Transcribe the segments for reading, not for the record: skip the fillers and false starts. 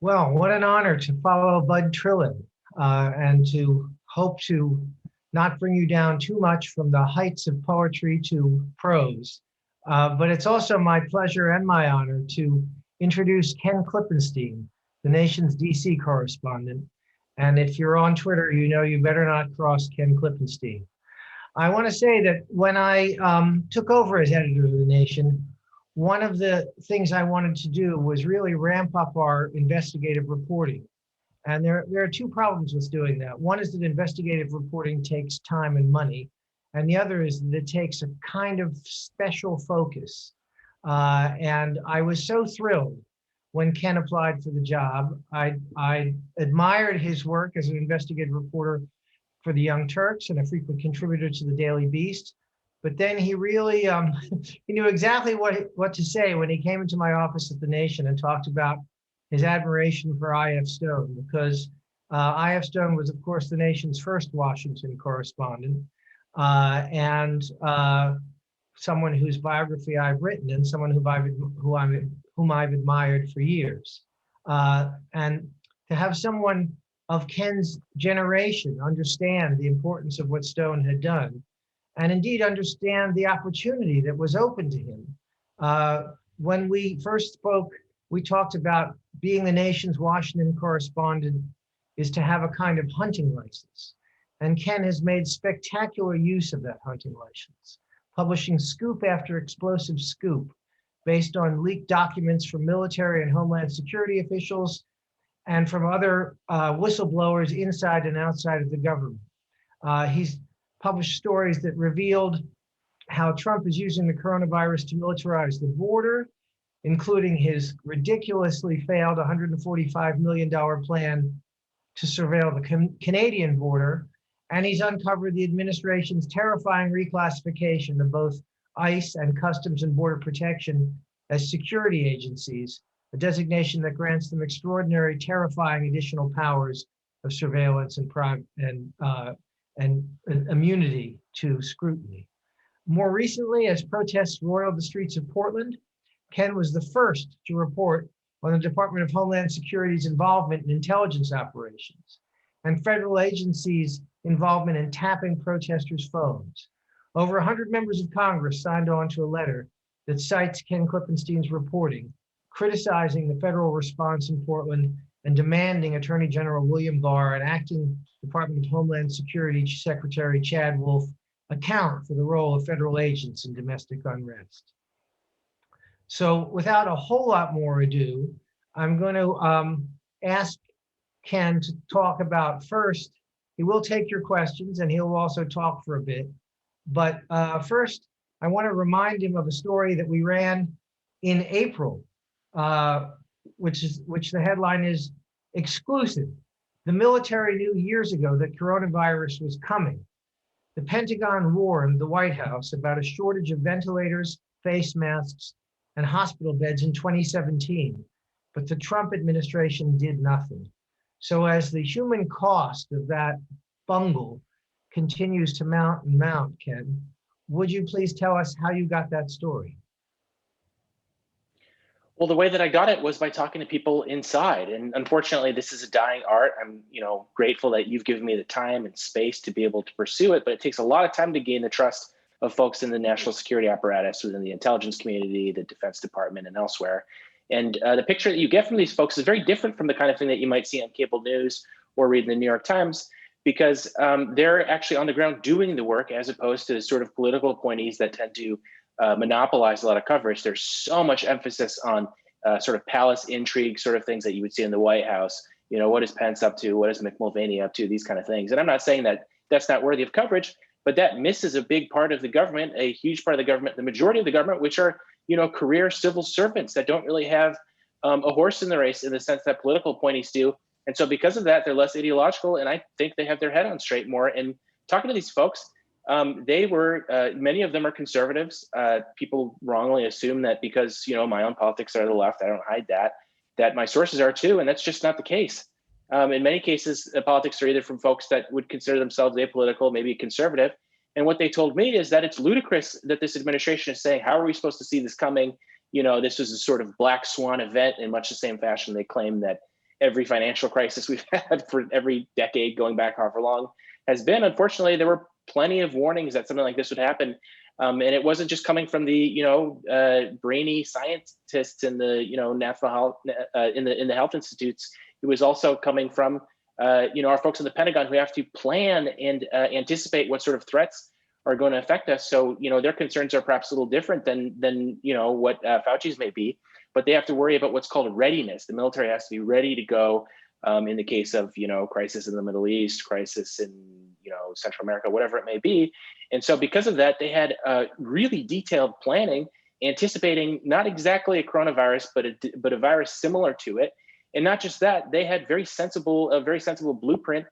Well, what an honor to follow Bud Trillin and to hope to not bring you down too much from the heights of poetry to prose. But it's also my pleasure and my honor to introduce Ken Klippenstein, the nation's DC correspondent. And if you're on Twitter, you know you better not cross Ken Klippenstein. I want to say that when I took over as editor of the Nation, one of the things I wanted to do was really ramp up our investigative reporting. And there are two problems with doing that. One is that investigative reporting takes time and money, and the other is that it takes a kind of special focus. And I was so thrilled when Ken applied for the job. I admired his work as an investigative reporter for the Young Turks and a frequent contributor to the Daily Beast. But then he really, he knew exactly what to say when he came into my office at the Nation and talked about his admiration for I.F. Stone, because I.F. Stone was, of course, the nation's first Washington correspondent, and someone whose biography I've written and someone whom I've admired for years. And to have someone of Ken's generation understand the importance of what Stone had done, and indeed understand the opportunity that was open to him. When we first spoke, we talked about being the nation's Washington correspondent is to have a kind of hunting license. And Ken has made spectacular use of that hunting license, publishing scoop after explosive scoop based on leaked documents from military and homeland security officials and from other whistleblowers inside and outside of the government. He's published stories that revealed how Trump is using the coronavirus to militarize the border, including his ridiculously failed $145 million plan to surveil the Canadian border. And he's uncovered the administration's terrifying reclassification of both ICE and Customs and Border Protection as security agencies, a designation that grants them extraordinary, terrifying additional powers of surveillance and immunity to scrutiny. More recently, as protests roiled the streets of Portland, Ken was the first to report on the Department of Homeland Security's involvement in intelligence operations and federal agencies' involvement in tapping protesters' phones. Over 100 members of Congress signed on to a letter that cites Ken Klippenstein's reporting, criticizing the federal response in Portland and demanding Attorney General William Barr and acting Department of Homeland Security Secretary Chad Wolf account for the role of federal agents in domestic unrest. So without a whole lot more ado, I'm going to ask Ken to talk about first. He will take your questions and he'll also talk for a bit. But first, I want to remind him of a story that we ran in April, which the headline is Exclusive. The military knew years ago that coronavirus was coming. The Pentagon warned the White House about a shortage of ventilators, face masks, and hospital beds in 2017, but the Trump administration did nothing. So as the human cost of that bungle continues to mount and mount, Ken, would you please tell us how you got that story? Well, the way that I got it was by talking to people inside. And unfortunately, this is a dying art. I'm, grateful that you've given me the time and space to be able to pursue it, but it takes a lot of time to gain the trust of folks in the national security apparatus, within the intelligence community, the Defense Department, and elsewhere. And the picture that you get from these folks is very different from the kind of thing that you might see on cable news or read in the New York Times, because they're actually on the ground doing the work, as opposed to the sort of political appointees that tend to monopolize a lot of coverage. There's so much emphasis on sort of palace intrigue sort of things that you would see in the White House. What is Pence up to? What is Mick Mulvaney up to? These kind of things. And I'm not saying that that's not worthy of coverage, but that misses a big part of the government, a huge part of the government, the majority of the government, which are, career civil servants that don't really have a horse in the race in the sense that political appointees do. And so because of that, they're less ideological. And I think they have their head on straight more. And talking to these folks, many of them are conservatives. People wrongly assume that because, my own politics are the left, I don't hide that my sources are too. And that's just not the case. In many cases, the politics are either from folks that would consider themselves apolitical, maybe conservative. And what they told me is that it's ludicrous that this administration is saying, how are we supposed to see this coming? This was a sort of black swan event in much the same fashion they claim that, every financial crisis we've had for every decade going back however long has been. Unfortunately, there were plenty of warnings that something like this would happen. And it wasn't just coming from the brainy scientists in the national health in the health institutes. It was also coming from our folks in the Pentagon who have to plan and anticipate what sort of threats are going to affect us. So their concerns are perhaps a little different than what Fauci's may be, but they have to worry about what's called readiness. The military has to be ready to go in the case of crisis in the Middle East, crisis in Central America, whatever it may be. And so because of that, they had really detailed planning, anticipating not exactly a coronavirus, but a virus similar to it. And not just that, they had a very sensible blueprint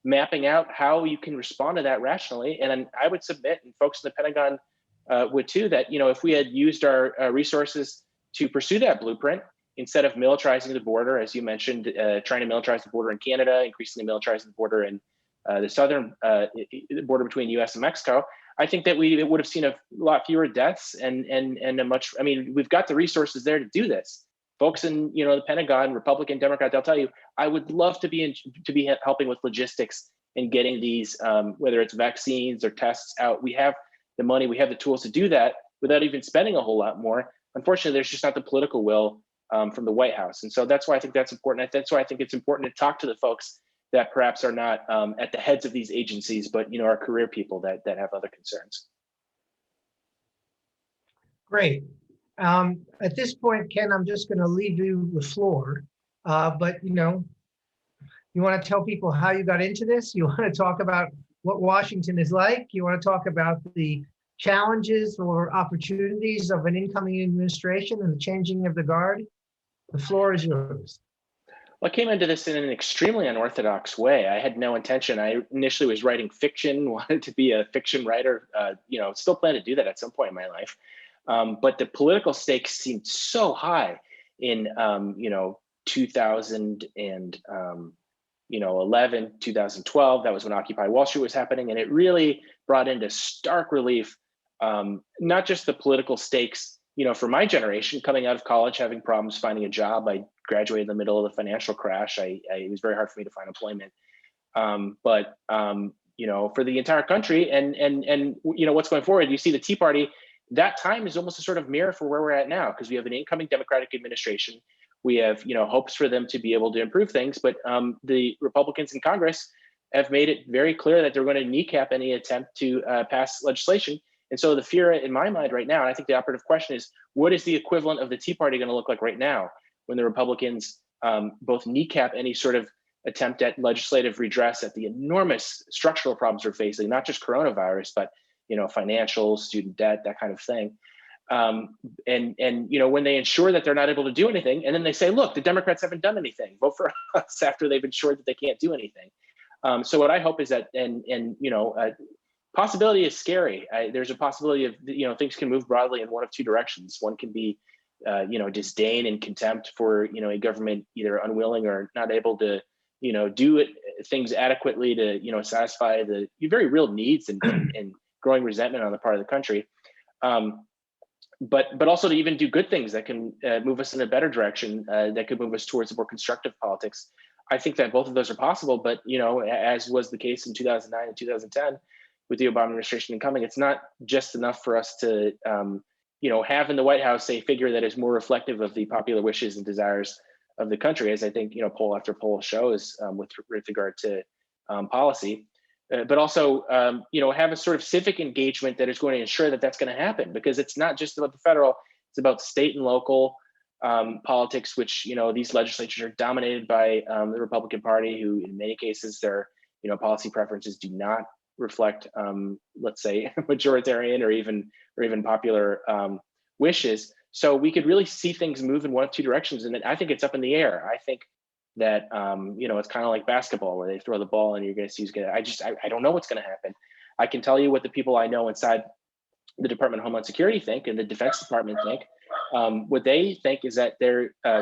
mapping out how you can respond to that rationally. And I would submit, and folks in the Pentagon would too, that if we had used our resources to pursue that blueprint, instead of militarizing the border, as you mentioned, trying to militarize the border in Canada, increasingly militarizing the border in the southern border between U.S. and Mexico, I think that we would have seen a lot fewer deaths and a much. I mean, we've got the resources there to do this. Folks in the Pentagon, Republican, Democrat, they'll tell you, I would love to be helping with logistics and getting these, whether it's vaccines or tests out. We have the money, we have the tools to do that without even spending a whole lot more. Unfortunately, there's just not the political will from the White House. And so that's why I think that's important. That's why I think it's important to talk to the folks that perhaps are not at the heads of these agencies, but are career people that have other concerns. Great. At this point, Ken, I'm just going to leave you the floor. But you want to tell people how you got into this? You want to talk about what Washington is like? You want to talk about the challenges or opportunities of an incoming administration and the changing of the guard? The floor is yours. Well, I came into this in an extremely unorthodox way. I had no intention. I initially was writing fiction, wanted to be a fiction writer, still plan to do that at some point in my life. But the political stakes seemed so high in, 2011, 2012. That was when Occupy Wall Street was happening. And it really brought into stark relief, not just the political stakes, for my generation, coming out of college, having problems finding a job. I graduated in the middle of the financial crash. It was very hard for me to find employment. But for the entire country and what's going forward, you see the Tea Party, that time is almost a sort of mirror for where we're at now, because we have an incoming Democratic administration. We have, hopes for them to be able to improve things, but the Republicans in Congress have made it very clear that they're going to kneecap any attempt to pass legislation. And so the fear in my mind right now, and I think the operative question is, what is the equivalent of the Tea Party going to look like right now when the Republicans both kneecap any sort of attempt at legislative redress at the enormous structural problems we're facing, not just coronavirus, but financial, student debt, that kind of thing. And when they ensure that they're not able to do anything, and then they say, look, the Democrats haven't done anything, vote for us after they've ensured that they can't do anything. So what I hope is that, possibility is scary. There's a possibility of, things can move broadly in one of two directions. One can be, disdain and contempt for, a government either unwilling or not able to, do things adequately to, satisfy the very real needs and growing resentment on the part of the country. But also to even do good things that can move us in a better direction, that could move us towards a more constructive politics. I think that both of those are possible, but as was the case in 2009 and 2010 with the Obama administration incoming, it's not just enough for us to have in the White House a figure that is more reflective of the popular wishes and desires of the country, as I think poll after poll shows with regard to policy. But also, have a sort of civic engagement that is going to ensure that that's going to happen, because it's not just about the federal, it's about state and local politics, which, these legislatures are dominated by the Republican Party, who in many cases their, policy preferences do not reflect, let's say, majoritarian or even popular wishes. So we could really see things move in one of two directions. And I think it's up in the air. I think that it's kind of like basketball where they throw the ball and you're going to see who's going to. I don't know what's going to happen. I can tell you what the people I know inside the Department of Homeland Security think and the Defense Department think. What they think is that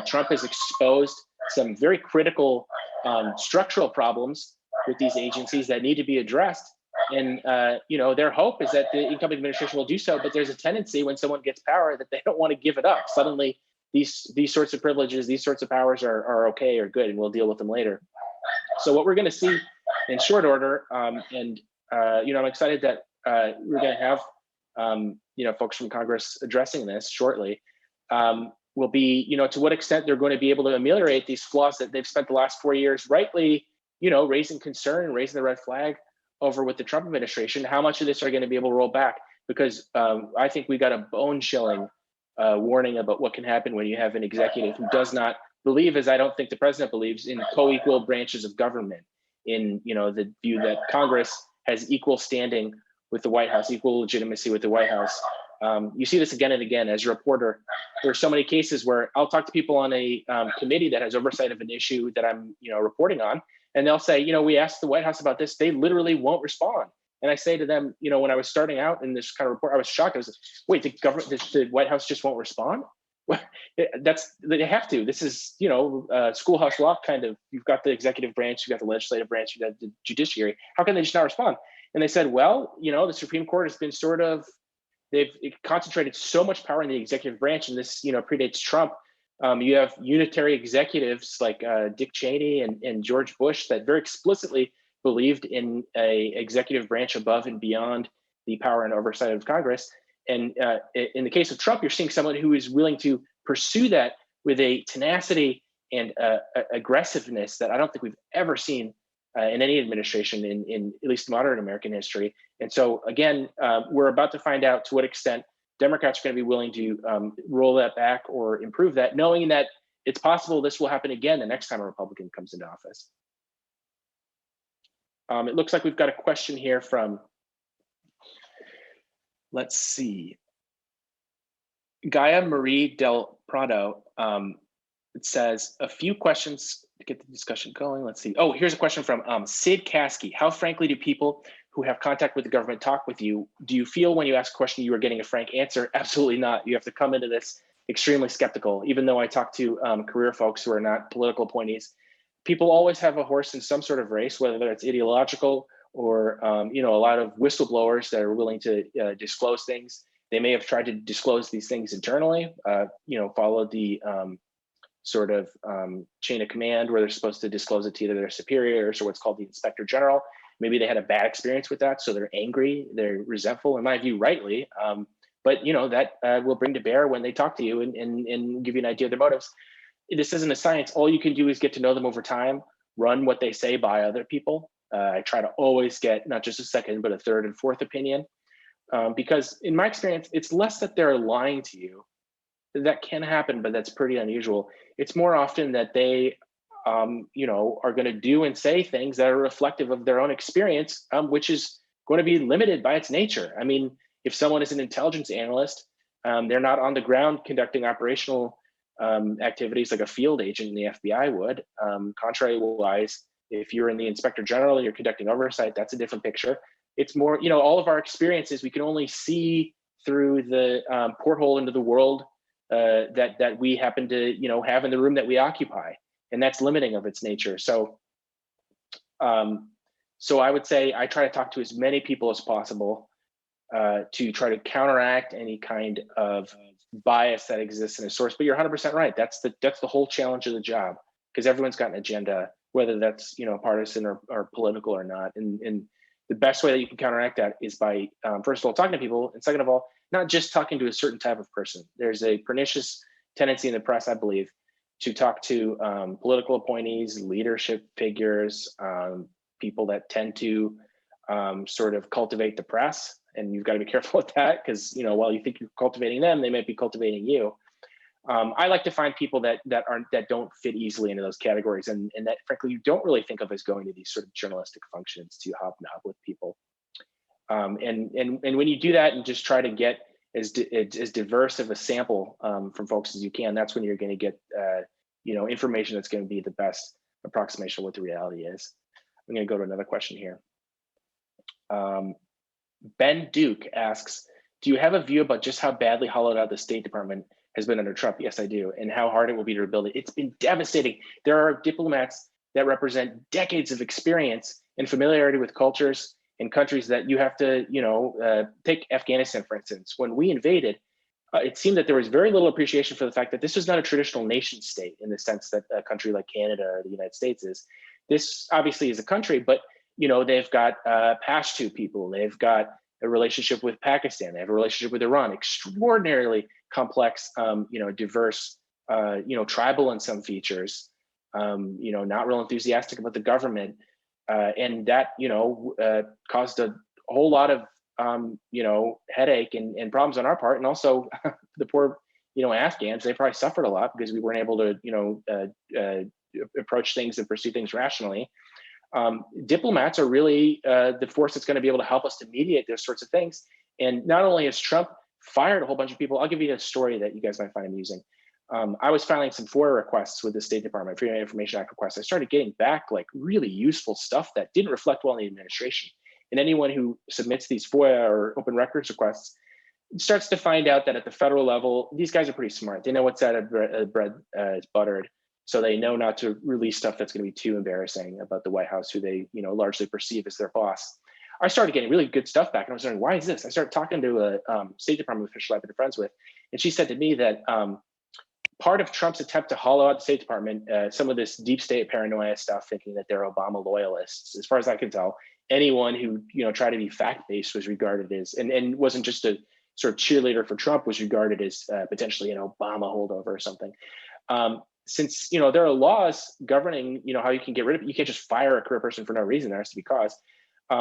Trump has exposed some very critical structural problems with these agencies that need to be addressed. And their hope is that the incoming administration will do so, but there's a tendency when someone gets power that they don't want to give it up. Suddenly, these sorts of privileges, these sorts of powers are okay or good, and we'll deal with them later. So what we're going to see in short order, I'm excited that we're going to have folks from Congress addressing this shortly. Will be, to what extent they're going to be able to ameliorate these flaws that they've spent the last 4 years rightly, raising concern and raising the red flag over with the Trump administration. How much of this are going to be able to roll back? Because I think we got a bone-chilling warning about what can happen when you have an executive who does not believe, as I don't think the president believes, in co-equal branches of government, in the view that Congress has equal standing with the White House, equal legitimacy with the White House. You see this again and again. As a reporter, there are so many cases where I'll talk to people on a committee that has oversight of an issue that I'm reporting on, and they'll say, we asked the White House about this. They literally won't respond. And I say to them, when I was starting out in this kind of report, I was shocked. I was like, wait, the White House just won't respond? They have to. This is, schoolhouse law kind of. You've got the executive branch, you've got the legislative branch, you've got the judiciary. How can they just not respond? And they said, well, the Supreme Court has been they've concentrated so much power in the executive branch, and this, predates Trump. You have unitary executives like Dick Cheney and George Bush that very explicitly believed in a executive branch above and beyond the power and oversight of Congress. And in the case of Trump, you're seeing someone who is willing to pursue that with a tenacity and aggressiveness that I don't think we've ever seen in any administration in at least modern American history. And so again, we're about to find out to what extent Democrats are going to be willing to roll that back or improve that, knowing that it's possible this will happen again the next time a Republican comes into office. It looks like we've got a question here from, let's see, Gaia Marie Del Prado. It says, a few questions to get the discussion going. Let's see. Oh, here's a question from Sid Kasky. How frankly do people who have contact with the government talk with you? Do you feel when you ask a question you are getting a frank answer? Absolutely not. You have to come into this extremely skeptical. Even though I talk to career folks who are not political appointees, people always have a horse in some sort of race, whether it's ideological or a lot of whistleblowers that are willing to disclose things. They may have tried to disclose these things internally, followed the chain of command where they're supposed to disclose it to either their superiors or what's called the inspector general. Maybe they had a bad experience with that, so they're angry, they're resentful, in my view, rightly. But that will bring to bear when they talk to you and give you an idea of their motives. This isn't a science. All you can do is get to know them over time, run what they say by other people. I try to always get not just a second, but a third and fourth opinion. Because in my experience, it's less that they're lying to you. That can happen, but that's pretty unusual. It's more often that they, are going to do and say things that are reflective of their own experience, which is going to be limited by its nature. I mean, if someone is an intelligence analyst, they're not on the ground conducting operational activities like a field agent in the FBI would. Contrary-wise, if you're in the inspector general, you're conducting oversight, that's a different picture. It's more, all of our experiences, we can only see through the porthole into the world that we happen to, have in the room that we occupy, and that's limiting of its nature. So, so I would say I try to talk to as many people as possible to try to counteract any kind of bias that exists in a source. But you're 100% right. That's the whole challenge of the job, because everyone's got an agenda, whether that's partisan or political or not. And the best way that you can counteract that is by first of all talking to people, and second of all, not just talking to a certain type of person. There's a pernicious tendency in the press, I believe, to talk to political appointees, leadership figures, people that tend to sort of cultivate the press. And you've got to be careful with that, because while you think you're cultivating them, they might be cultivating you. I like to find people that don't fit easily into those categories, and that frankly you don't really think of as going to these sort of journalistic functions to hobnob with people. And when you do that and just try to get as diverse of a sample from folks as you can, that's when you're going to get information that's going to be the best approximation of what the reality is. I'm going to go to another question here. Ben Duke asks, do you have a view about just how badly hollowed out the State Department has been under Trump? Yes, I do. And how hard it will be to rebuild it. It's been devastating. There are diplomats that represent decades of experience and familiarity with cultures and countries that you have to, take Afghanistan, for instance. When we invaded, it seemed that there was very little appreciation for the fact that this was not a traditional nation state in the sense that a country like Canada or the United States is. This obviously is a country, but they've got Pashto people, they've got a relationship with Pakistan, they have a relationship with Iran, extraordinarily complex, diverse, tribal in some features, not real enthusiastic about the government, and that caused a whole lot of headache and problems on our part, and also the poor Afghans. They probably suffered a lot because we weren't able to approach things and pursue things rationally. Diplomats are really the force that's going to be able to help us to mediate those sorts of things. And not only has Trump fired a whole bunch of people, I'll give you a story that you guys might find amusing. I was filing some FOIA requests with the State Department, Freedom of Information Act requests. I started getting back like really useful stuff that didn't reflect well in the administration. And anyone who submits these FOIA or open records requests starts to find out that at the federal level, these guys are pretty smart. They know what's out of bread is buttered. So they know not to release stuff that's going to be too embarrassing about the White House, who they largely perceive as their boss. I started getting really good stuff back, and I was wondering, why is this? I started talking to a State Department official I've been friends with, and she said to me that part of Trump's attempt to hollow out the State Department, some of this deep state paranoia stuff, thinking that they're Obama loyalists, as far as I can tell, anyone who tried to be fact-based was regarded as, and wasn't just a sort of cheerleader for Trump, was regarded as potentially an Obama holdover or something. Since there are laws governing how you can get rid of it, you can't just fire a career person for no reason. There has to be cause.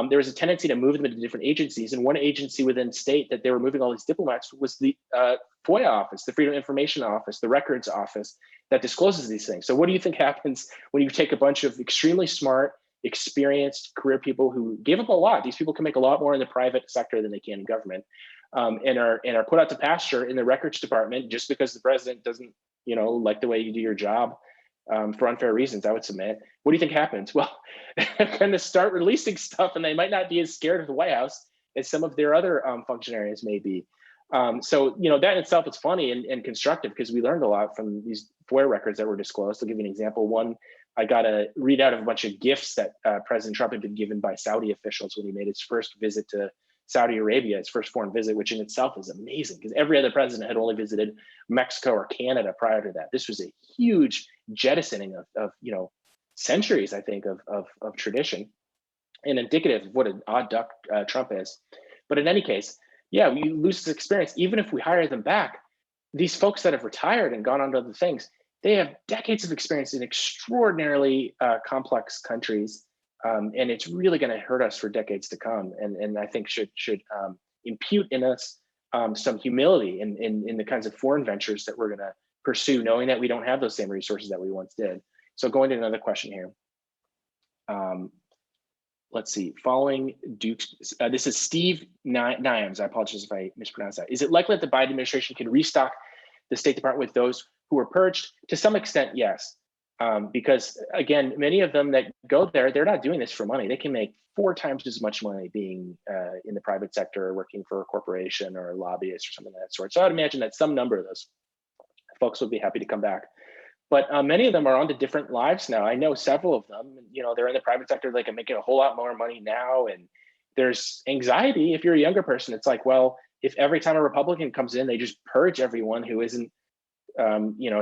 There was a tendency to move them into different agencies, and one agency within state that they were moving all these diplomats was the FOIA office, the Freedom of Information Office, the Records Office that discloses these things. So what do you think happens when you take a bunch of extremely smart, experienced career people who gave up a lot? These people can make a lot more in the private sector than they can in government, and are put out to pasture in the Records Department just because the president doesn't like the way you do your job, for unfair reasons, I would submit. What do you think happens? Well, they're going to start releasing stuff, and they might not be as scared of the White House as some of their other functionaries may be. So that in itself is funny and constructive, because we learned a lot from these FOIA records that were disclosed. I'll give you an example. One, I got a readout of a bunch of gifts that President Trump had been given by Saudi officials when he made his first visit to Saudi Arabia, his first foreign visit, which in itself is amazing, because every other president had only visited Mexico or Canada prior to that. This was a huge jettisoning of centuries, I think, of tradition, and indicative of what an odd duck Trump is. But in any case, yeah, we lose this experience. Even if we hire them back, these folks that have retired and gone on to other things, they have decades of experience in extraordinarily complex countries. And it's really going to hurt us for decades to come. And I think should impute in us some humility in the kinds of foreign ventures that we're going to pursue, knowing that we don't have those same resources that we once did. So going to another question here. Let's see, following Duke's, this is Steve Niams. I apologize if I mispronounced that. Is it likely that the Biden administration can restock the State Department with those who were purged? To some extent, yes. Because again, many of them that go there, they're not doing this for money. They can make 4 times as much money being in the private sector, or working for a corporation or a lobbyist or something of that sort. So I would imagine that some number of those folks would be happy to come back. But many of them are on to different lives now. I know several of them, they're in the private sector. They can make a whole lot more money now. And there's anxiety. If you're a younger person, it's like, well, if every time a Republican comes in, they just purge everyone who isn't,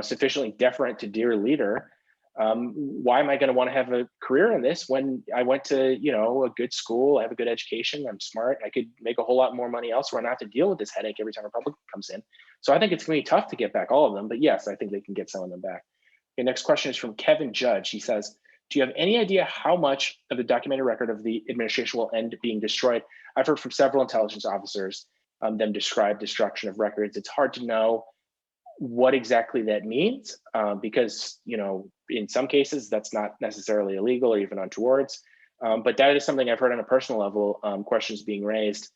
sufficiently deferent to dear leader, why am I going to want to have a career in this when I went to, a good school, I have a good education, I'm smart, I could make a whole lot more money elsewhere and not have to deal with this headache every time a Republican comes in. So I think it's going to be tough to get back all of them, but yes, I think they can get some of them back. Okay, next question is from Kevin Judge. He says, do you have any idea how much of the documented record of the administration will end up being destroyed? I've heard from several intelligence officers them describe destruction of records. It's hard to know what exactly that means, because in some cases that's not necessarily illegal or even untowards, but that is something I've heard on a personal level, questions being raised,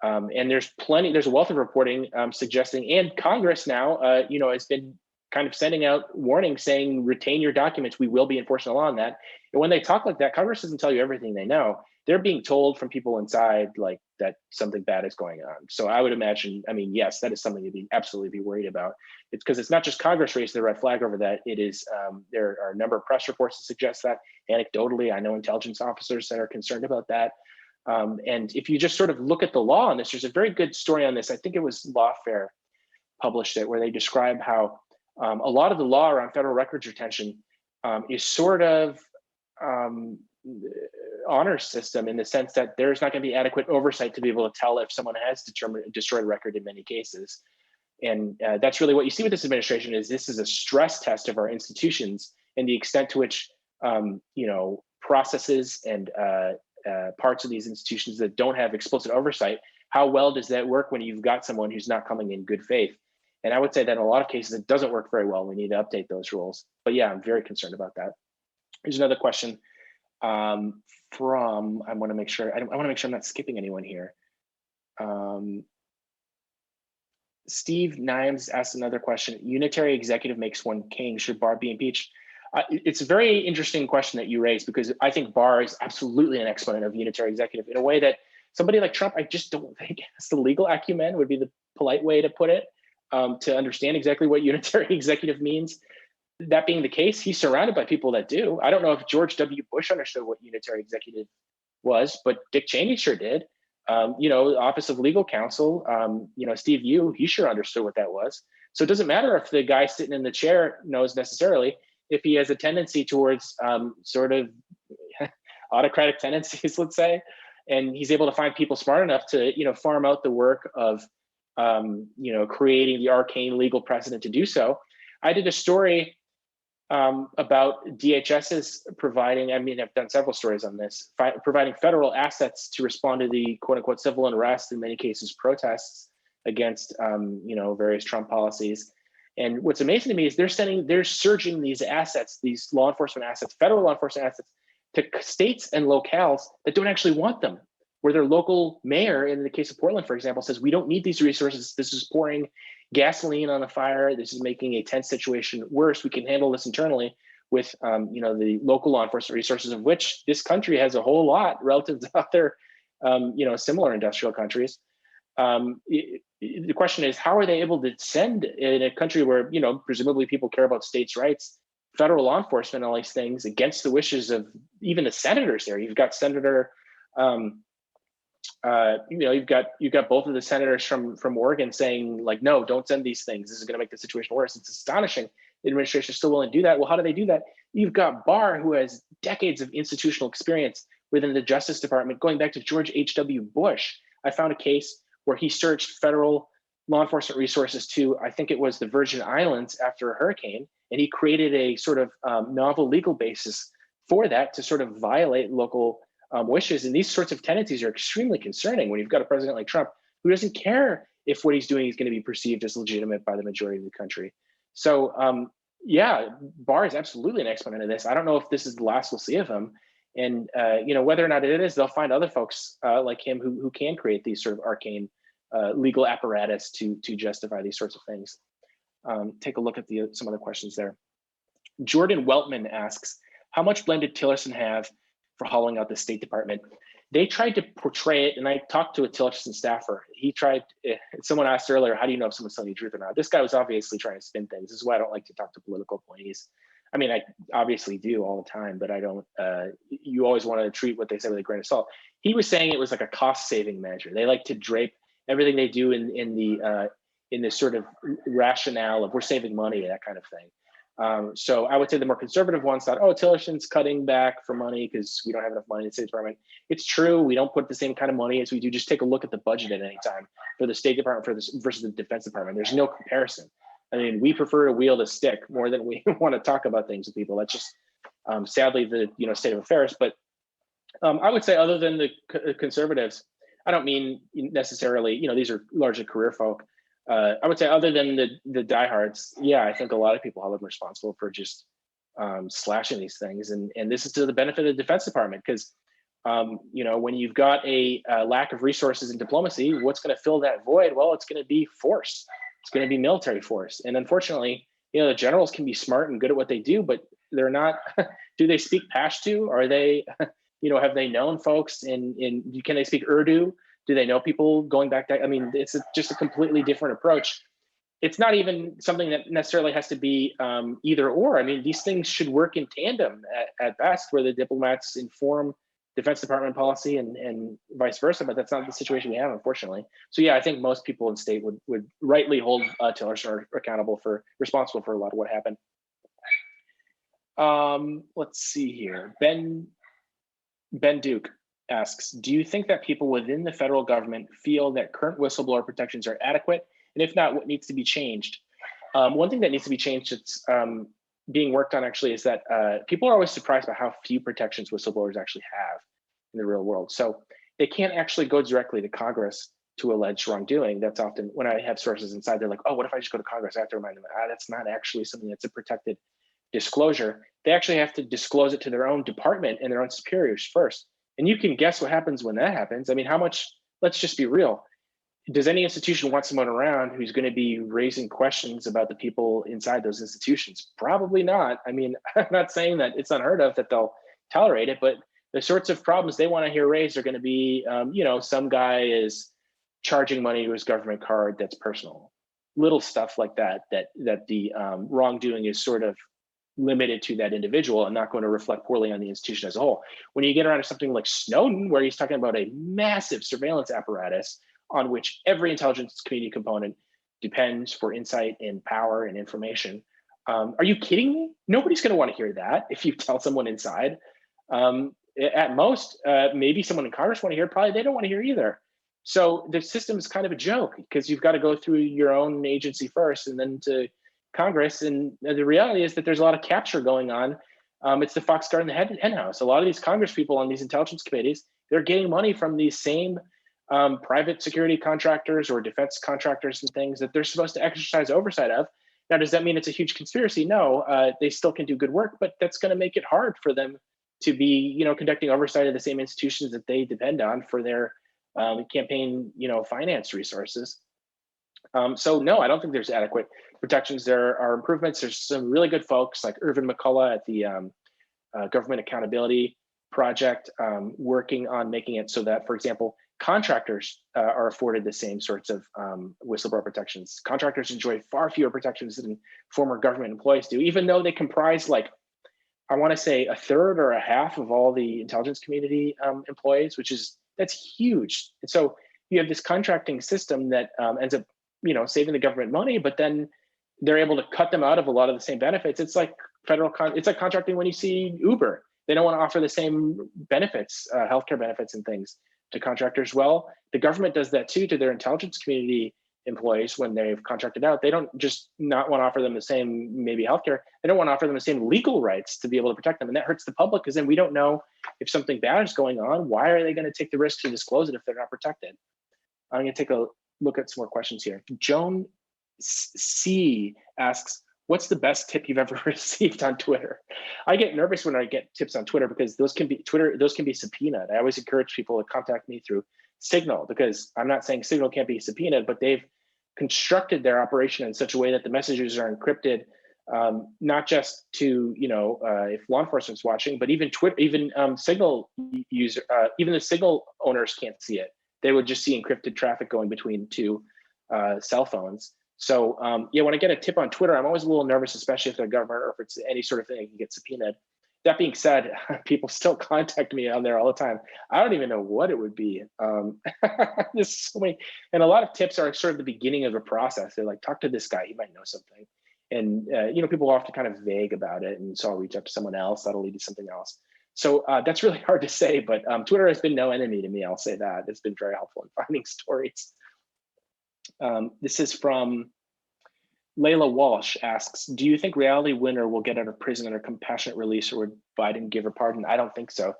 and there's a wealth of reporting suggesting, and Congress now has been kind of sending out warnings saying, retain your documents, we will be enforcing the law on that. And when they talk like that, Congress doesn't tell you everything they know. They're being told from people inside like that something bad is going on. So I would imagine, yes, that is something to absolutely be worried about. It's because it's not just Congress raised the red flag over that. It is, there are a number of press reports that suggest that. Anecdotally, I know intelligence officers that are concerned about that. And if you just sort of look at the law on this, there's a very good story on this. I think it was Lawfare published it, where they describe how a lot of the law around federal records retention is sort of honor system, in the sense that there's not going to be adequate oversight to be able to tell if someone has destroyed a record in many cases. And that's really what you see with this administration. Is this is a stress test of our institutions and the extent to which processes and parts of these institutions that don't have explicit oversight, how well does that work when you've got someone who's not coming in good faith? And I would say that in a lot of cases it doesn't work very well. We need to update those rules. But yeah, I'm very concerned about that. Here's another question from, I want to make sure I'm not skipping anyone here. Steve Nimes asked another question. Unitary executive makes one king. Should Barr be impeached? It's a very interesting question that you raised, because I think Barr is absolutely an exponent of unitary executive in a way that somebody like Trump, I just don't think has the legal acumen, would be the polite way to put it, to understand exactly what unitary executive means. That being the case, he's surrounded by people that do. I don't know if George W. Bush understood what unitary executive was, but Dick Cheney sure did. The Office of Legal Counsel, Steve Yu, he sure understood what that was. So it doesn't matter if the guy sitting in the chair knows necessarily, if he has a tendency towards sort of autocratic tendencies, let's say, and he's able to find people smart enough to, farm out the work of, creating the arcane legal precedent to do so. I did a story about DHS's providing, I've done several stories on this, providing federal assets to respond to the quote unquote civil unrest, in many cases protests against, various Trump policies. And what's amazing to me is they're surging these assets, these law enforcement assets, federal law enforcement assets, to states and locales that don't actually want them, where their local mayor, in the case of Portland, for example, says, we don't need these resources. This is pouring gasoline on the fire. This is making a tense situation worse. We can handle this internally with, the local law enforcement resources, of which this country has a whole lot relative to other, similar industrial countries. The question is, how are they able to send, in a country where, presumably people care about states' rights, federal law enforcement, all these things against the wishes of even the senators there? You've got Senator, you've got both of the senators from Oregon saying, like, no, don't send these things. This is going to make the situation worse. It's astonishing the administration is still willing to do that. Well, how do they do that? You've got Barr, who has decades of institutional experience within the Justice Department, going back to George H.W. Bush. I found a case where he searched federal law enforcement resources to, I think it was the Virgin Islands after a hurricane, and he created a sort of novel legal basis for that to sort of violate local wishes. And these sorts of tendencies are extremely concerning when you've got a president like Trump who doesn't care if what he's doing is going to be perceived as legitimate by the majority of the country. So Barr is absolutely an exponent of this. I don't know if this is the last we'll see of him. And whether or not it is, they'll find other folks like him who can create these sort of arcane legal apparatus to justify these sorts of things. Take a look at some other questions there. Jordan Weltman asks, how much blame did Tillerson have for hollowing out the State Department? They tried to portray it, and I talked to a Tillerson staffer. Someone asked earlier, how do you know if someone's telling you the truth or not? This guy was obviously trying to spin things. This is why I don't like to talk to political appointees. I obviously do all the time, but I don't, you always want to treat what they say with a grain of salt. He was saying it was like a cost-saving measure. They like to drape everything they do in the sort of rationale of we're saving money, that kind of thing. So I would say the more conservative ones thought, oh, Tillerson's cutting back for money because we don't have enough money in the State Department. It's true, we don't put the same kind of money as we do. Just take a look at the budget at any time for the State Department versus the Defense Department. There's no comparison. We prefer to wield a stick more than we want to talk about things with people. That's just sadly the state of affairs. But I would say, other than the conservatives, I don't mean necessarily, these are largely career folk. I would say, other than the diehards, yeah, I think a lot of people held them responsible for just slashing these things, and this is to the benefit of the Defense Department, because when you've got a lack of resources in diplomacy, what's going to fill that void? Well, it's going to be force. It's going to be military force, and unfortunately, the generals can be smart and good at what they do, but they're not. Do they speak Pashto? Are they, have they known folks can they speak Urdu? Do they know people going back to, it's just a completely different approach. It's not even something that necessarily has to be either or. These things should work in tandem at best, where the diplomats inform Defense Department policy and vice versa, but that's not the situation we have, unfortunately. So yeah, I think most people in state would rightly hold Tillerson accountable responsible for a lot of what happened. Let's see here. Ben Duke asks, do you think that people within the federal government feel that current whistleblower protections are adequate? And if not, what needs to be changed? One thing that needs to be changed that's being worked on actually is that people are always surprised by how few protections whistleblowers actually have in the real world. So they can't actually go directly to Congress to allege wrongdoing. That's often when I have sources inside, they're like, oh, what if I just go to Congress? I have to remind them, that's not actually something that's a protected disclosure. They actually have to disclose it to their own department and their own superiors first. And you can guess what happens when that happens. I mean, how much, let's just be real. Does any institution want someone around who's going to be raising questions about the people inside those institutions? Probably not. I mean, I'm not saying that it's unheard of that they'll tolerate it, but the sorts of problems they want to hear raised are going to be, some guy is charging money to his government card that's personal. Little stuff like that the wrongdoing is sort of limited to that individual and not going to reflect poorly on the institution as a whole. When you get around to something like Snowden, where he's talking about a massive surveillance apparatus on which every intelligence community component depends for insight and power and information. Are you kidding me? Nobody's going to want to hear that if you tell someone inside. At most, maybe someone in Congress want to hear, probably they don't want to hear either. So the system is kind of a joke because you've got to go through your own agency first and then to Congress. And the reality is that there's a lot of capture going on. It's the fox guarding the hen house. A lot of these Congress people on these intelligence committees, they're getting money from these same private security contractors or defense contractors and things that they're supposed to exercise oversight of. Now, does that mean it's a huge conspiracy? No, they still can do good work, but that's going to make it hard for them to be, conducting oversight of the same institutions that they depend on for their campaign, finance resources. So no, I don't think there's adequate protections. There are improvements. There's some really good folks like Irvin McCullough at the Government Accountability Project working on making it so that, for example, contractors are afforded the same sorts of whistleblower protections. Contractors enjoy far fewer protections than former government employees do, even though they comprise I want to say a third or a half of all the intelligence community employees, that's huge. And so you have this contracting system that ends up, saving the government money, but then they're able to cut them out of a lot of the same benefits. It's like it's like contracting when you see Uber. They don't want to offer the same benefits, healthcare benefits and things to contractors. Well, the government does that too to their intelligence community employees when they've contracted out. They don't just not want to offer them the same maybe healthcare. They don't want to offer them the same legal rights to be able to protect them. And that hurts the public because then we don't know if something bad is going on. Why are they going to take the risk to disclose it if they're not protected? I'm going to take a look at some more questions here. Joan C asks, what's the best tip you've ever received on Twitter? I get nervous when I get tips on Twitter because those can be subpoenaed. I always encourage people to contact me through Signal because I'm not saying Signal can't be subpoenaed, but they've constructed their operation in such a way that the messages are encrypted, not just to, if law enforcement's watching, but even Twitter, even Signal user, even the Signal owners can't see it. They would just see encrypted traffic going between two cell phones. So when I get a tip on Twitter, I'm always a little nervous, especially if they're government or if it's any sort of thing that can get subpoenaed. That being said, people still contact me on there all the time. I don't even know what it would be. There's so many, and a lot of tips are sort of the beginning of a process. They're like, talk to this guy, he might know something. And people are often kind of vague about it, and so I'll reach out to someone else, that'll lead to something else. So that's really hard to say, but Twitter has been no enemy to me, I'll say that. It's been very helpful in finding stories. This is from Layla Walsh asks, do you think Reality Winner will get out of prison under compassionate release, or would Biden give her pardon? I don't think so.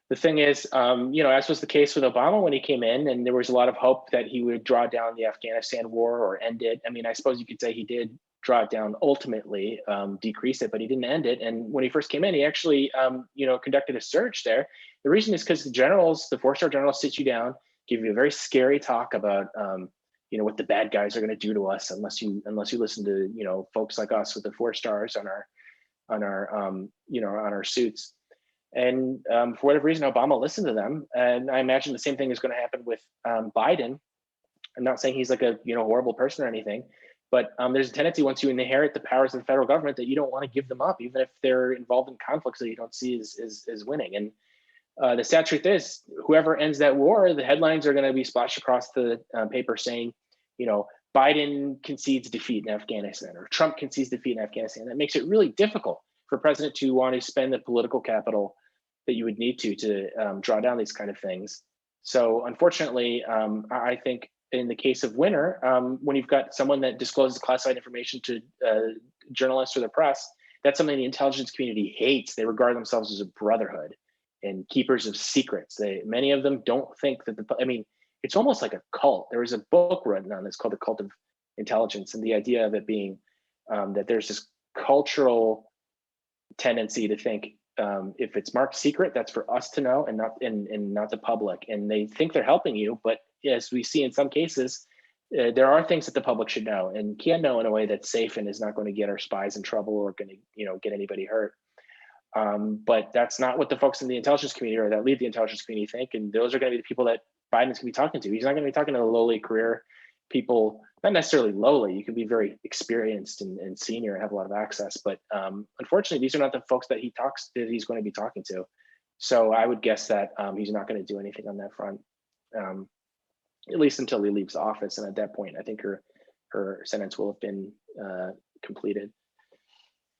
The thing is, as was the case with Obama when he came in, and there was a lot of hope that he would draw down the Afghanistan war or end it. I mean, I suppose you could say he did draw it down ultimately, decrease it, but he didn't end it. And when he first came in, he actually, conducted a search there. The reason is because the four-star generals sit you down, give you a very scary talk about, what the bad guys are going to do to us unless you listen to folks like us with the 4 stars on our suits. And for whatever reason, Obama listened to them, and I imagine the same thing is going to happen with Biden. I'm not saying he's like a horrible person or anything, but there's a tendency once you inherit the powers of the federal government that you don't want to give them up, even if they're involved in conflicts that you don't see as winning. And the sad truth is, whoever ends that war, the headlines are going to be splashed across the paper saying, Biden concedes defeat in Afghanistan, or Trump concedes defeat in Afghanistan. That makes it really difficult for a president to want to spend the political capital that you would need to draw down these kind of things. So unfortunately, I think in the case of Winner, when you've got someone that discloses classified information to journalists or the press, that's something the intelligence community hates. They regard themselves as a brotherhood and keepers of secrets. Many of them don't think that it's almost like a cult. There was a book written on this called The Cult of Intelligence, and the idea of it being that there's this cultural tendency to think if it's marked secret, that's for us to know and not the public. And they think they're helping you, but as we see in some cases, there are things that the public should know and can know in a way that's safe and is not going to get our spies in trouble or going to get anybody hurt. But that's not what the folks in the intelligence community or that lead the intelligence community think. And those are going to be the people that Biden's going to be talking to. He's not going to be talking to the lowly career people, not necessarily lowly. You can be very experienced and senior and have a lot of access. But unfortunately, these are not the folks that he's going to be talking to. So I would guess that he's not going to do anything on that front, at least until he leaves office. And at that point, I think her sentence will have been completed.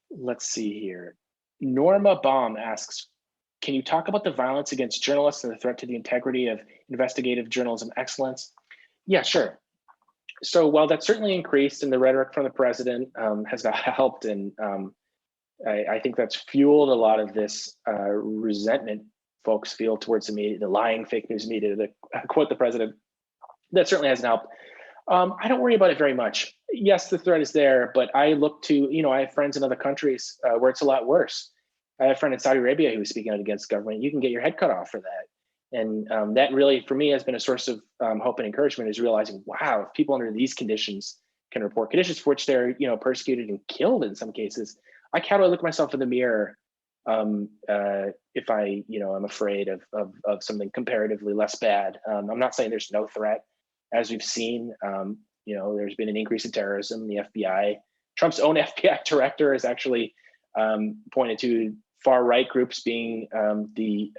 Let's see here. Norma Baum asks, can you talk about the violence against journalists and the threat to the integrity of investigative journalism excellence? Yeah, sure. So while that's certainly increased and the rhetoric from the president has not helped, and I think that's fueled a lot of this resentment folks feel towards the media, the lying fake news media, to quote the president, that certainly hasn't helped. I don't worry about it very much. Yes, the threat is there, but I look to, I have friends in other countries where it's a lot worse. I have a friend in Saudi Arabia who was speaking out against government. You can get your head cut off for that. And that really, for me, has been a source of hope and encouragement, is realizing, wow, if people under these conditions can report conditions for which they're, persecuted and killed in some cases, how do I look myself in the mirror if I, I'm afraid of something comparatively less bad? I'm not saying there's no threat. As we've seen, there's been an increase in terrorism. The FBI, Trump's own FBI director has actually pointed to far-right groups being the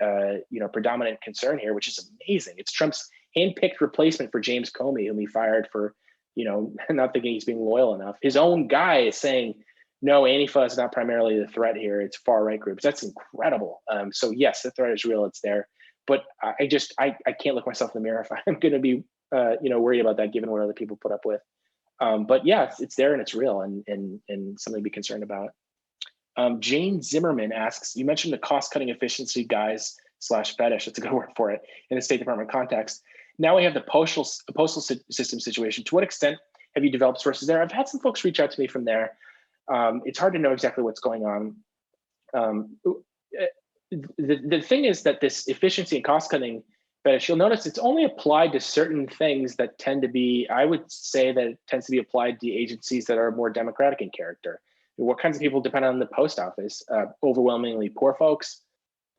predominant concern here, which is amazing. It's Trump's handpicked replacement for James Comey, whom he fired for, not thinking he's being loyal enough. His own guy is saying, no, Antifa is not primarily the threat here. It's far-right groups. That's incredible. So yes, the threat is real. It's there. But I can't look myself in the mirror if I'm going to be worried about that, given what other people put up with. But yeah, it's there and it's real and something to be concerned about. Jane Zimmerman asks, you mentioned the cost-cutting efficiency guys / fetish, that's a good word for it, in the State Department context. Now we have the postal system situation. To what extent have you developed sources there? I've had some folks reach out to me from there. It's hard to know exactly what's going on. The thing is that this efficiency and cost-cutting fetish, you'll notice it's only applied to certain things that tend to be, I would say that it tends to be applied to agencies that are more democratic in character. What kinds of people depend on the post office? Overwhelmingly poor folks.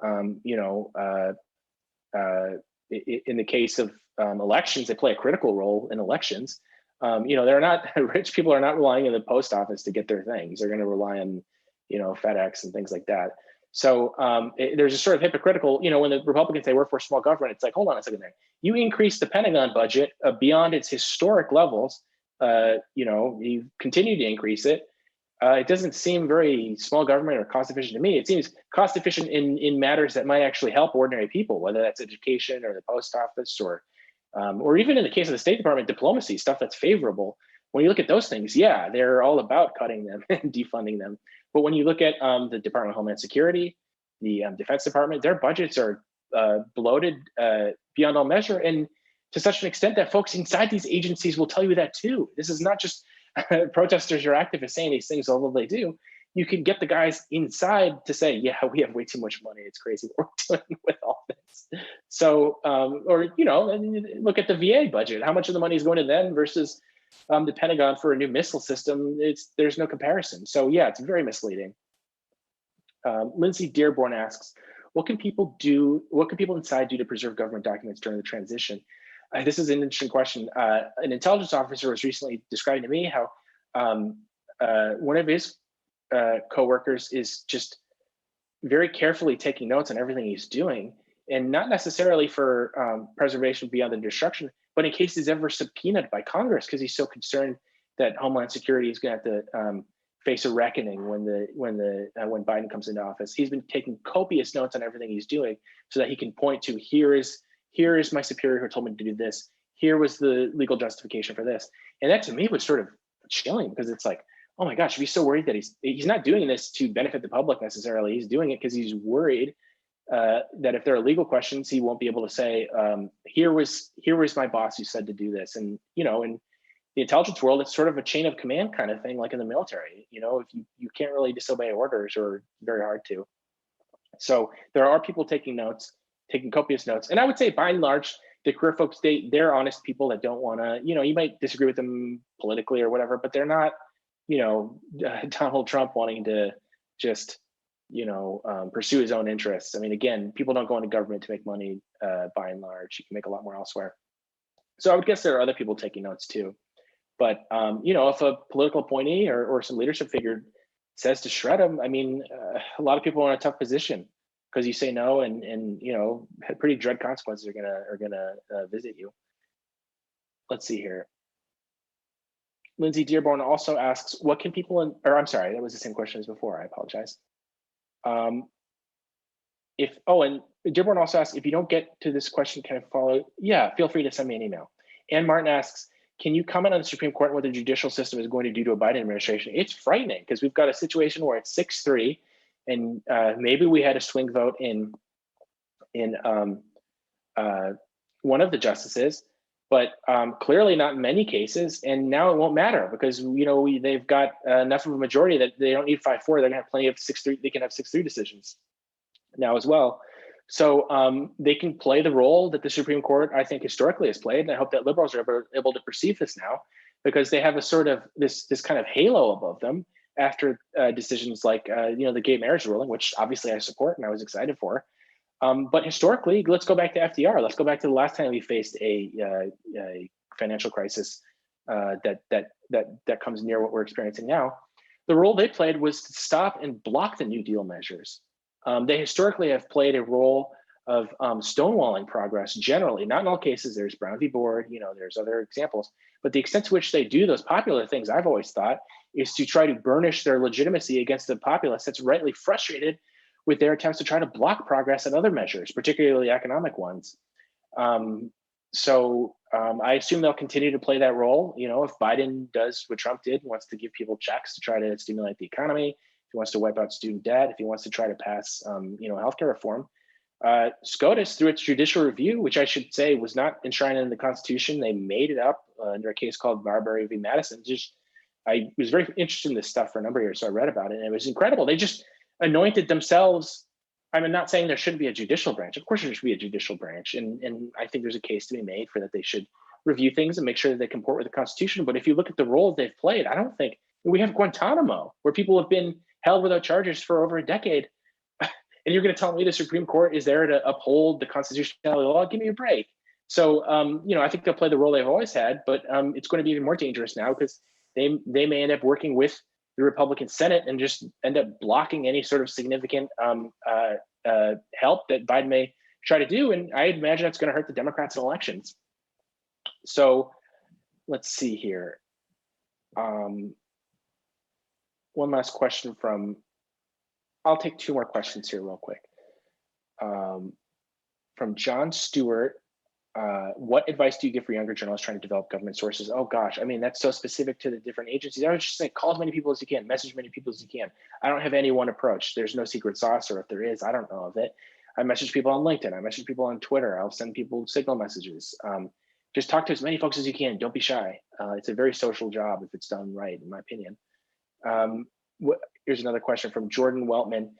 In the case of elections, they play a critical role in elections. They're not, rich people are not relying on the post office to get their things. They're going to rely on, FedEx and things like that. So there's a sort of hypocritical, when the Republicans say work for small government, it's like, hold on a second there. You increase the Pentagon budget beyond its historic levels. You continue to increase it. It doesn't seem very small government or cost efficient to me. It seems cost efficient in matters that might actually help ordinary people, whether that's education or the post office or even in the case of the State Department, diplomacy, stuff that's favorable. When you look at those things, yeah, they're all about cutting them and defunding them. But when you look at the Department of Homeland Security, the Defense Department, their budgets are bloated beyond all measure. And to such an extent that folks inside these agencies will tell you that too. This is not just protesters or activists saying these things, although they do. You can get the guys inside to say, yeah, we have way too much money. It's crazy what we're doing with all this. So, look at the VA budget. How much of the money is going to them versus the Pentagon for a new missile system? There's no comparison. So yeah, it's very misleading. Lindsay Dearborn asks, what can people inside do to preserve government documents during the transition? This is an interesting question. An intelligence officer was recently describing to me how one of his coworkers is just very carefully taking notes on everything he's doing. and not necessarily for preservation beyond the destruction, but in case he's ever subpoenaed by Congress because he's so concerned that Homeland Security is going to have to face a reckoning when Biden comes into office. He's been taking copious notes on everything he's doing so that he can point to here is my superior who told me to do this. Here was the legal justification for this, and that to me was sort of chilling because it's like, oh my gosh, he's so worried that he's not doing this to benefit the public necessarily. He's doing it because he's worried that if there are legal questions, he won't be able to say, here was my boss who said to do this. And in the intelligence world, it's sort of a chain of command kind of thing, like in the military. If you can't really disobey orders, or very hard to. So there are people taking copious notes, and I would say by and large, the career folks, they're honest people that don't want to. You might disagree with them politically or whatever, but they're not, Donald Trump wanting to just pursue his own interests. I mean, again, people don't go into government to make money by and large. You can make a lot more elsewhere. So I would guess there are other people taking notes too. But, if a political appointee or some leadership figure says to shred him, I mean, a lot of people are in a tough position because you say no and pretty dread consequences are gonna visit you. Let's see here. Lindsay Dearborn also asks, what can people, I'm sorry, that was the same question as before. I apologize. And Dearborn also asks, if you don't get to this question, can I follow? Yeah, feel free to send me an email. Ann Martin asks, can you comment on the Supreme Court and what the judicial system is going to do to a Biden administration? It's frightening because we've got a situation where it's 6-3, and maybe we had a swing vote in one of the justices, but clearly not in many cases. And now it won't matter because they've got enough of a majority that they don't need 5-4. They're gonna have plenty of 6-3. They can have 6-3 decisions now as well. So they can play the role that the Supreme Court, I think, historically has played. And I hope that liberals are able to perceive this now, because they have a sort of this kind of halo above them after decisions like the gay marriage ruling, which obviously I support and I was excited for. But historically, let's go back to FDR. Let's go back to the last time we faced a financial crisis that comes near what we're experiencing now. The role they played was to stop and block the New Deal measures. They historically have played a role of stonewalling progress generally, not in all cases. There's Brown v. Board, there's other examples, but the extent to which they do those popular things, I've always thought, is to try to burnish their legitimacy against the populace that's rightly frustrated with their attempts to try to block progress and other measures, particularly economic ones. So I assume they'll continue to play that role. If Biden does what Trump did, wants to give people checks to try to stimulate the economy, if he wants to wipe out student debt, if he wants to try to pass, healthcare reform, SCOTUS, through its judicial review, which I should say was not enshrined in the Constitution, they made it up under a case called Marbury v. Madison. I was very interested in this stuff for a number of years, so I read about it, and it was incredible. They just anointed themselves. I'm not saying there shouldn't be a judicial branch. Of course, there should be a judicial branch, and I think there's a case to be made for that. They should review things and make sure that they comport with the Constitution. But if you look at the role they've played, I don't think we have Guantanamo, where people have been held without charges for over a decade. And you're going to tell me the Supreme Court is there to uphold the constitutionality of the law? Give me a break. So, I think they'll play the role they've always had, but it's going to be even more dangerous now because they may end up working with the Republican Senate and just end up blocking any sort of significant help that Biden may try to do. And I imagine that's going to hurt the Democrats in elections. So let's see here. One last question I'll take two more questions here real quick. From John Stewart, what advice do you give for younger journalists trying to develop government sources? Oh gosh, I mean, that's so specific to the different agencies. I would just say, call as many people as you can, message as many people as you can. I don't have any one approach. There's no secret sauce, or if there is, I don't know of it. I message people on LinkedIn. I message people on Twitter. I'll send people signal messages. Just talk to as many folks as you can. Don't be shy. It's a very social job if it's done right, in my opinion. Here's another question from Jordan Weltman.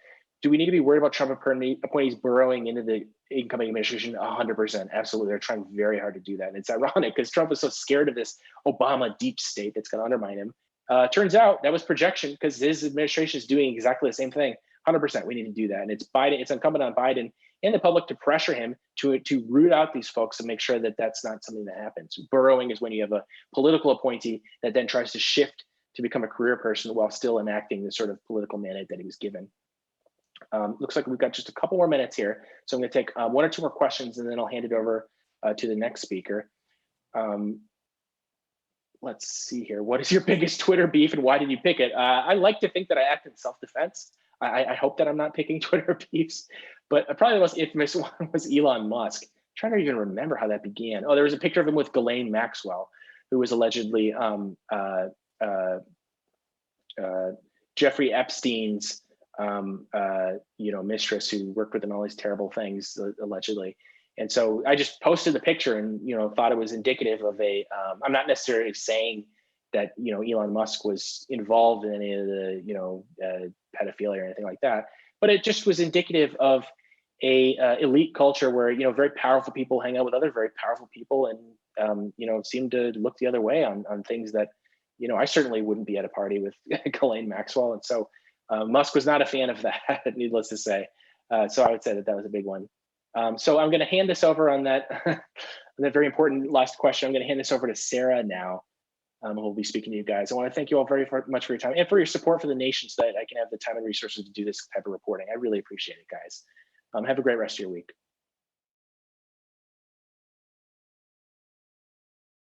Do we need to be worried about Trump appointees burrowing into the incoming administration? 100%. Absolutely. They're trying very hard to do that. And it's ironic because Trump was so scared of this Obama deep state that's going to undermine him. Turns out that was projection because his administration is doing exactly the same thing. 100%. We need to do that. And it's Biden. It's incumbent on Biden and the public to pressure him to root out these folks and make sure that that's not something that happens. Burrowing is when you have a political appointee that then tries to shift to become a career person while still enacting the sort of political mandate that he was given. Looks like we've got just a couple more minutes here. So I'm going to take one or two more questions, and then I'll hand it over to the next speaker. Let's see here. What is your biggest Twitter beef, and why did you pick it? I like to think that I act in self-defense. I hope that I'm not picking Twitter beefs, but probably the most infamous one was Elon Musk. I'm trying to even remember how that began. Oh, there was a picture of him with Ghislaine Maxwell, who was allegedly Jeffrey Epstein's mistress, who worked with him on all these terrible things, allegedly. And so I just posted the picture and, thought it was indicative of I'm not necessarily saying that, Elon Musk was involved in any of the, pedophilia or anything like that, but it just was indicative of a elite culture where, very powerful people hang out with other very powerful people and, seem to look the other way on things that, I certainly wouldn't be at a party with Ghislaine Maxwell. And so Musk was not a fan of that, needless to say. So I would say that was a big one. So I'm going to hand this over on that, on that very important last question. I'm going to hand this over to Sarah now, who will be speaking to you guys. I want to thank you all very much for your time and for your support for the nation, so that I can have the time and resources to do this type of reporting. I really appreciate it, guys. Have a great rest of your week.